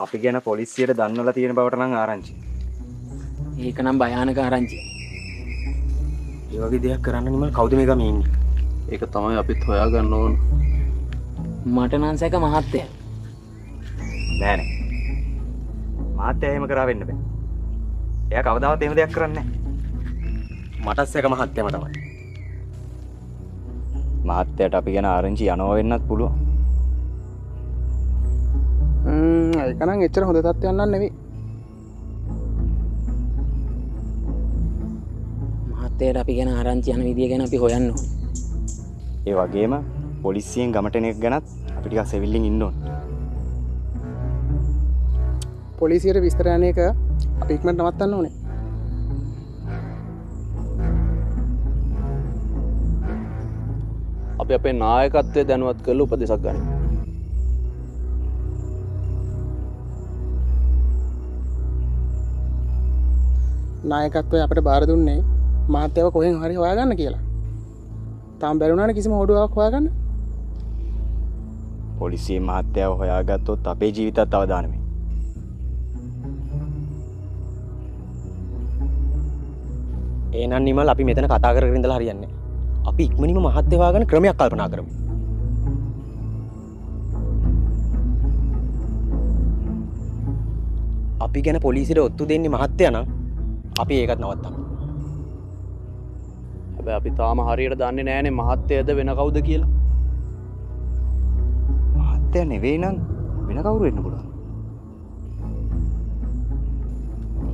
අපි ගැන පොලිසියට දන්වලා තියෙන බවට නම් ආරංචි. ඒක නම් භයානක ආරංචි. ඒ වගේ දෙයක් කරන්න නිමල් කවුද මේ ගමේ ඉන්නේ? ඒක තමයි අපිත් හොයාගන්න ඕන. මට නම් සැක මහත්තයා. නෑ නෑ. මහත්තයා එහෙම කරා වෙන්න බෑ. එයා කවදාවත් එහෙම දෙයක් කරන්නේ නෑ. මටත් සැක මහත්තයාම තමයි. මහත්තයාට අපි ගැන ආරංචි යනවා වෙන්නත් පුළුවන්. ඒක නම් එච්චර හොඳ තත්ත්වයක් නන් නෙවෙයි. මහත්තයාට අපි ගැන ආරංචි යන විදිය ගැන අපි හොයන්න ඕන. ඒ වගේම පොලිසියෙන් ගමට එන එක ගැනත් අපි ටිකක් සෙවිල්ලින් ඉන්න ඕන. පොලිසියට විස්තර යන එක අපි ඉක්මනට නවත්තන්න ඕනේ. අපි අපේ නායකත්වය දැනුවත් කරලා උපදෙසක් ගනිමු. නායකත්වය අපිට බාර දුන්නේ මහත්තයව කොහෙන් හරි හොයාගන්න කියලා. තාම බැරි වුණානේ කිසිම හොඩුවක් හොයාගන්න. පොලිසියෙන් මහත්තයාව හොයාගත්තොත් අපේ ජීවිතත් අවදානමයි. එහෙනම් නිමල් අපි මෙතන කතා කරගෙන ඉඳලා හරියන්නේ නැහැ. අපි ඉක්මනින්ම මහත්තයා හොයාගන්න ක්‍රමයක් කල්පනා කරමු. අපි ගැන පොලිසියට ඔත්තු දෙන්නේ මහත්තයා නම් අපි ඒකත් නවත්තමු. හැබැයි අපි තාම හරියට දන්නේ නැහැනේ මහත්තයද වෙන කවුද කියලා. මහත්තයා නෙවෙයි නම් වෙන කවුරු වෙන්න පුළුවන්.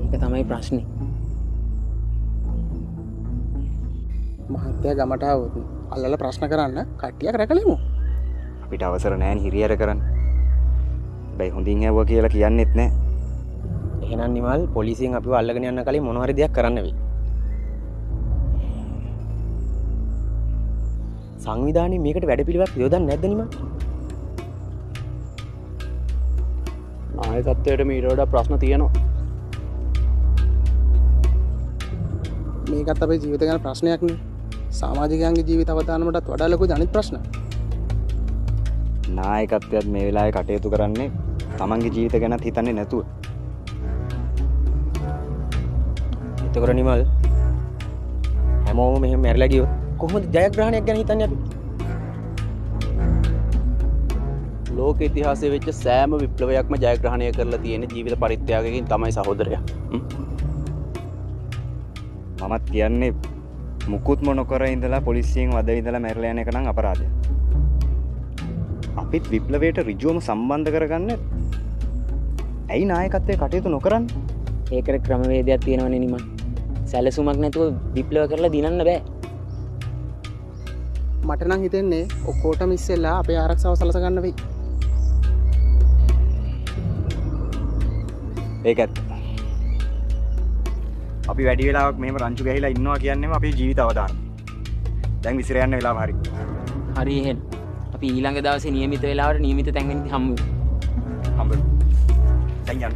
ඒක තමයි ප්‍රශ්නේ. මහත්තයා ගමට આવොත් අල්ලලා ප්‍රශ්න කරන්න කට්ටියක් රැකලෙමු. අපිට අවසර නැහැ හිරියර කරන්න. හැබැයි හොඳින් ඇව්වා කියලා කියන්නෙත් නැහැ. එහෙනම් නිමල් පොලිසියෙන් අපිව අල්ලගෙන යන්න කලින් මොන හරි දෙයක් කරන්න වෙයි. සංවිධානයේ මේකට වැඩපිළිවෙලක් යොදන්නේ නැද්ද නිමල්? නායකත්වයට මීට වඩා ප්‍රශ්න තියෙනවා. මේකත් අපේ ජීවිත ගැන ප්‍රශ්නයක් නේ. සමාජිකයන්ගේ ජීවිත අවදානමටත් වඩා ලොකු අනිත් ප්‍රශ්න. නායකත්වයත් මේ වෙලාවේ කටයුතු කරන්නේ තමන්ගේ ජීවිත ගැනත් හිතන්නේ නැතුව. එතකොට නිමල් හැමෝම මෙහෙම මැරිලා ගියොත් කොහොමද ජයග්‍රහණයක් ගැන හිතන්නේ අපි? ලෝක ඉතිහාසයේ වෙච්ච සෑම විප්ලවයක්ම ජයග්‍රහණය කරලා තියෙන ජීවිත පරිත්‍යාගයකින් තමයි සහෝදරයා. මමත් කියන්නේ මුකුත්ම නොකර ඉඳලා පොලිසියෙන් වද විඳලා මැරිලා යන එක නම් අපරාධයක්. අපිත් විප්ලවයට ඍජුවම සම්බන්ධ කරගන්න ඇයි නායකත්වයේ කටයුතු නොකරන්නේ? ඒකට ක්‍රමවේදයක් තියෙනවනේ නිමල්. සැලසුමක් නැතුව විප්ලව කරලා දිනන්න බෑ. මට නම් හිතෙන්නේ ඔක්කොටම ඉස්සෙල්ලා අපේ ආරක්ෂාව සලස ගන්න වෙයි. ඒක ඇත්ත. අපි වැඩි වෙලාවක් මෙහෙම රංචු ගහලා ඉන්නවා කියන්නේම අපේ ජීවිත අවදානම. දැන් විසිර යන්න වෙලාව හරි. හරි එහෙනම්. අපි ඊළඟ දවසේ નિયમિત වෙලාවට નિયમિત තැන් වෙනදී හම්බ වෙමු. හම්බෙමු. දැන් යන්න.